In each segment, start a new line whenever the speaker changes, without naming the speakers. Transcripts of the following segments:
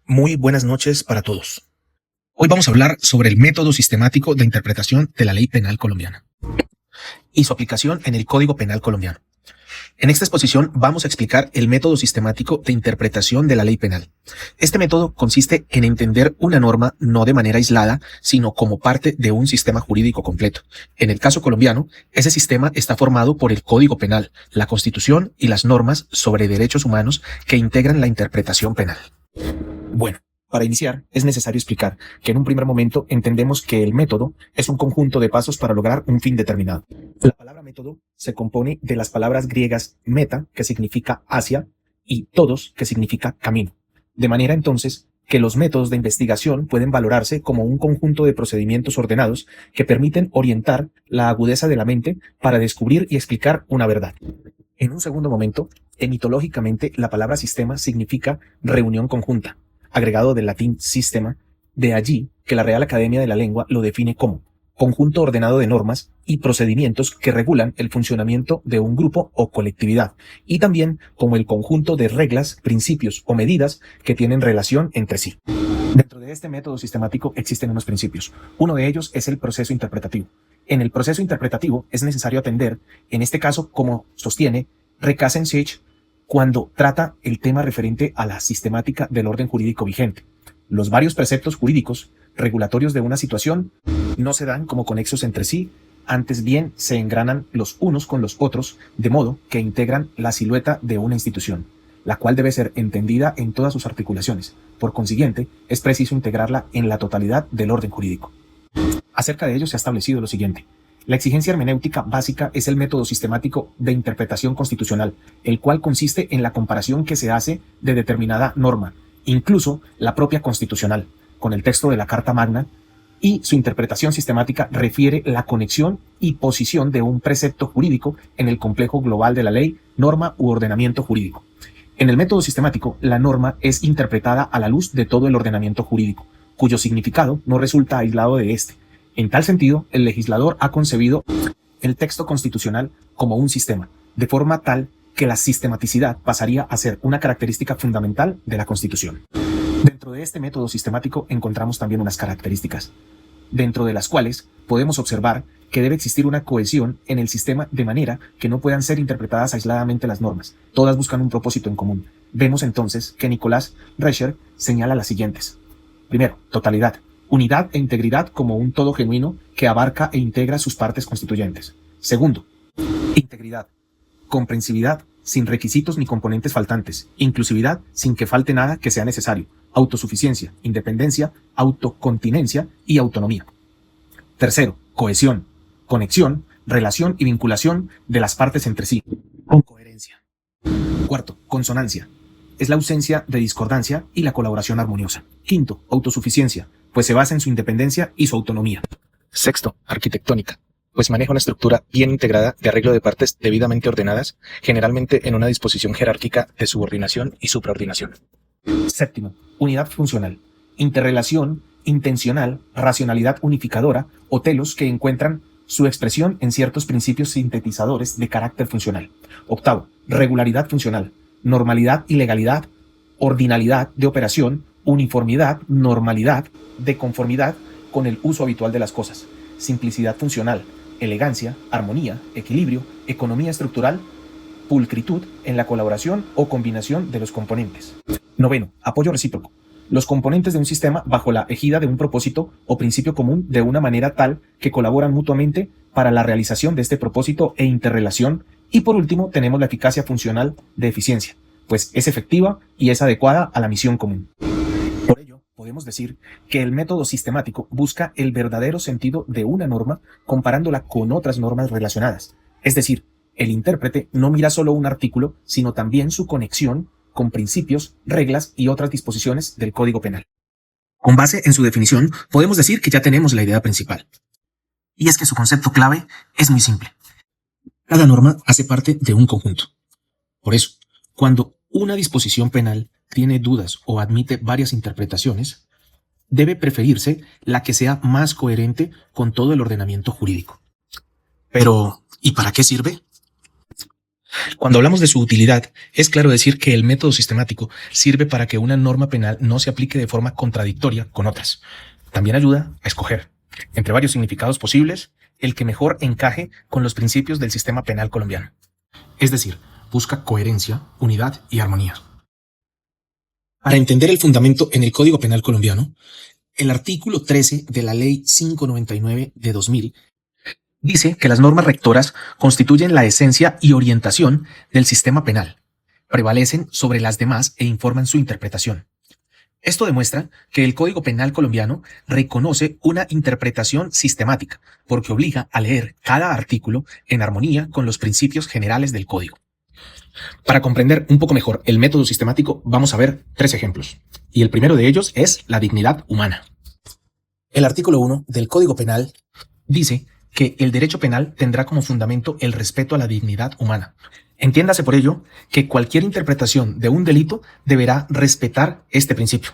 Muy buenas noches para todos. Hoy vamos a hablar sobre el método sistemático de interpretación de la ley penal colombiana y su aplicación en el Código Penal colombiano. En esta exposición vamos a explicar el método sistemático de interpretación de la ley penal. Este método consiste en entender una norma no de manera aislada, sino como parte de un sistema jurídico completo. En el caso colombiano, ese sistema está formado por el Código Penal, la Constitución y las normas sobre derechos humanos que integran la interpretación penal. Bueno, para iniciar, es necesario explicar que en un primer momento entendemos que el método es un conjunto de pasos para lograr un fin determinado. La palabra método se compone de las palabras griegas meta, que significa hacia, y todos, que significa camino. De manera entonces que los métodos de investigación pueden valorarse como un conjunto de procedimientos ordenados que permiten orientar la agudeza de la mente para descubrir y explicar una verdad. En un segundo momento, etimológicamente, la palabra sistema significa reunión conjunta, agregado del latín sistema, de allí que la Real Academia de la Lengua lo define como conjunto ordenado de normas y procedimientos que regulan el funcionamiento de un grupo o colectividad, y también como el conjunto de reglas, principios o medidas que tienen relación entre sí. Dentro de este método sistemático existen unos principios. Uno de ellos es el proceso interpretativo. En el proceso interpretativo es necesario atender, en este caso, como sostiene Recasensich, cuando trata el tema referente a la sistemática del orden jurídico vigente. Los varios preceptos jurídicos regulatorios de una situación no se dan como conexos entre sí, antes bien se engranan los unos con los otros, de modo que integran la silueta de una institución, la cual debe ser entendida en todas sus articulaciones. Por consiguiente, es preciso integrarla en la totalidad del orden jurídico. Acerca de ello se ha establecido lo siguiente. La exigencia hermenéutica básica es el método sistemático de interpretación constitucional, el cual consiste en la comparación que se hace de determinada norma, incluso la propia constitucional, con el texto de la Carta Magna, y su interpretación sistemática refiere la conexión y posición de un precepto jurídico en el complejo global de la ley, norma u ordenamiento jurídico. En el método sistemático, la norma es interpretada a la luz de todo el ordenamiento jurídico, cuyo significado no resulta aislado de éste. En tal sentido, el legislador ha concebido el texto constitucional como un sistema, de forma tal que la sistematicidad pasaría a ser una característica fundamental de la Constitución. Dentro de este método sistemático encontramos también unas características, dentro de las cuales podemos observar que debe existir una cohesión en el sistema de manera que no puedan ser interpretadas aisladamente las normas. Todas buscan un propósito en común. Vemos entonces que Nicolás Rescher señala las siguientes. Primero, totalidad. Unidad e integridad como un todo genuino que abarca e integra sus partes constituyentes. Segundo, integridad. Comprensividad sin requisitos ni componentes faltantes. Inclusividad sin que falte nada que sea necesario. Autosuficiencia, independencia, autocontinencia y autonomía. Tercero, cohesión. Conexión, relación y vinculación de las partes entre sí. Con coherencia. Cuarto, consonancia. Es la ausencia de discordancia y la colaboración armoniosa. Quinto, autosuficiencia, pues se basa en su independencia y su autonomía. Sexto, arquitectónica, pues maneja una estructura bien integrada de arreglo de partes debidamente ordenadas, generalmente en una disposición jerárquica de subordinación y supraordinación. Séptimo, unidad funcional, interrelación intencional, racionalidad unificadora o telos que encuentran su expresión en ciertos principios sintetizadores de carácter funcional. Octavo, regularidad funcional, normalidad y legalidad, ordinalidad de operación, uniformidad, normalidad, de conformidad con el uso habitual de las cosas, simplicidad funcional, elegancia, armonía, equilibrio, economía estructural, pulcritud en la colaboración o combinación de los componentes. Noveno, apoyo recíproco. Los componentes de un sistema bajo la égida de un propósito o principio común de una manera tal que colaboran mutuamente para la realización de este propósito e interrelación. Y por último, tenemos la eficacia funcional de eficiencia, pues es efectiva y es adecuada a la misión común. Por ello, podemos decir que el método sistemático busca el verdadero sentido de una norma comparándola con otras normas relacionadas. Es decir, el intérprete no mira solo un artículo, sino también su conexión con principios, reglas y otras disposiciones del Código Penal. Con base en su definición, podemos decir que ya tenemos la idea principal. Y es que su concepto clave es muy simple. Cada norma hace parte de un conjunto. Por eso, cuando una disposición penal tiene dudas o admite varias interpretaciones, debe preferirse la que sea más coherente con todo el ordenamiento jurídico. Pero, ¿y para qué sirve? Cuando hablamos de su utilidad, es claro decir que el método sistemático sirve para que una norma penal no se aplique de forma contradictoria con otras. También ayuda a escoger, entre varios significados posibles, el que mejor encaje con los principios del sistema penal colombiano. Es decir, busca coherencia, unidad y armonía. Para entender el fundamento en el Código Penal colombiano, el artículo 13 de la Ley 599 de 2000 dice que las normas rectoras constituyen la esencia y orientación del sistema penal, prevalecen sobre las demás e informan su interpretación. Esto demuestra que el Código Penal colombiano reconoce una interpretación sistemática, porque obliga a leer cada artículo en armonía con los principios generales del Código. Para comprender un poco mejor el método sistemático, vamos a ver 3 ejemplos, y el primero de ellos es la dignidad humana. El artículo 1 del Código Penal dice que el derecho penal tendrá como fundamento el respeto a la dignidad humana. Entiéndase por ello que cualquier interpretación de un delito deberá respetar este principio.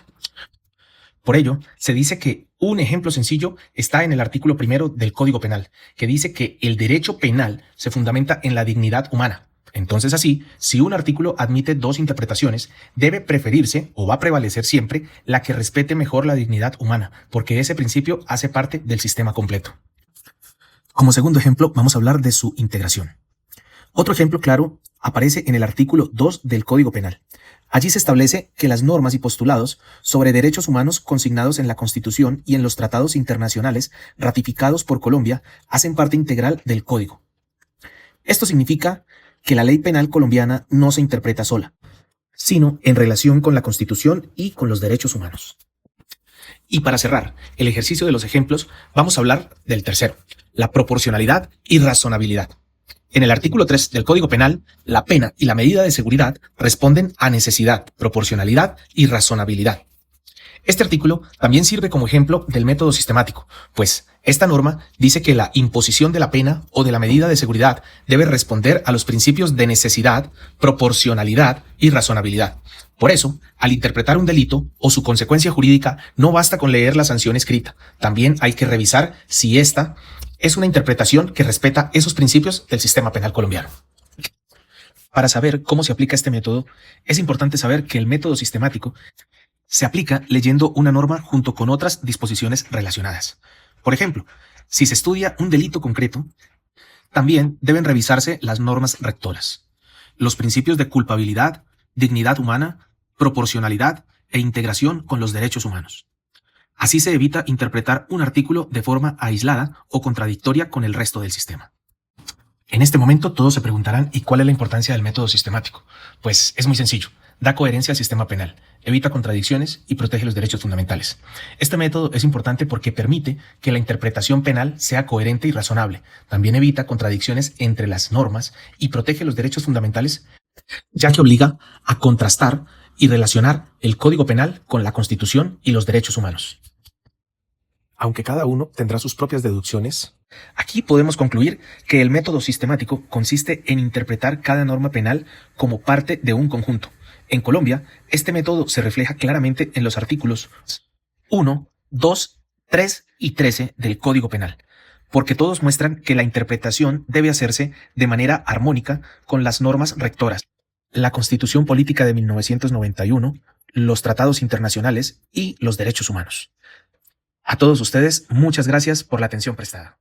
Por ello, se dice que un ejemplo sencillo está en el artículo 1 del Código Penal, que dice que el derecho penal se fundamenta en la dignidad humana. Entonces así, si un artículo admite 2 interpretaciones, debe preferirse o va a prevalecer siempre la que respete mejor la dignidad humana, porque ese principio hace parte del sistema completo. Como segundo ejemplo, vamos a hablar de su integración. Otro ejemplo claro aparece en el artículo 2 del Código Penal. Allí se establece que las normas y postulados sobre derechos humanos consignados en la Constitución y en los tratados internacionales ratificados por Colombia hacen parte integral del Código. Esto significa que la ley penal colombiana no se interpreta sola, sino en relación con la Constitución y con los derechos humanos. Y para cerrar el ejercicio de los ejemplos, vamos a hablar del tercero, la proporcionalidad y razonabilidad. En el artículo 3 del Código Penal, la pena y la medida de seguridad responden a necesidad, proporcionalidad y razonabilidad. Este artículo también sirve como ejemplo del método sistemático, pues esta norma dice que la imposición de la pena o de la medida de seguridad debe responder a los principios de necesidad, proporcionalidad y razonabilidad. Por eso, al interpretar un delito o su consecuencia jurídica, no basta con leer la sanción escrita, también hay que revisar si esta es una interpretación que respeta esos principios del sistema penal colombiano. Para saber cómo se aplica este método, es importante saber que el método sistemático se aplica leyendo una norma junto con otras disposiciones relacionadas. Por ejemplo, si se estudia un delito concreto, también deben revisarse las normas rectoras, los principios de culpabilidad, dignidad humana, proporcionalidad e integración con los derechos humanos. Así se evita interpretar un artículo de forma aislada o contradictoria con el resto del sistema. En este momento todos se preguntarán ¿y cuál es la importancia del método sistemático? Pues es muy sencillo. Da coherencia al sistema penal, evita contradicciones y protege los derechos fundamentales. Este método es importante porque permite que la interpretación penal sea coherente y razonable. También evita contradicciones entre las normas y protege los derechos fundamentales, ya que obliga a contrastar y relacionar el Código Penal con la Constitución y los derechos humanos. Aunque cada uno tendrá sus propias deducciones, aquí podemos concluir que el método sistemático consiste en interpretar cada norma penal como parte de un conjunto. En Colombia, este método se refleja claramente en los artículos 1, 2, 3 y 13 del Código Penal, porque todos muestran que la interpretación debe hacerse de manera armónica con las normas rectoras, la Constitución Política de 1991, los tratados internacionales y los derechos humanos. A todos ustedes, muchas gracias por la atención prestada.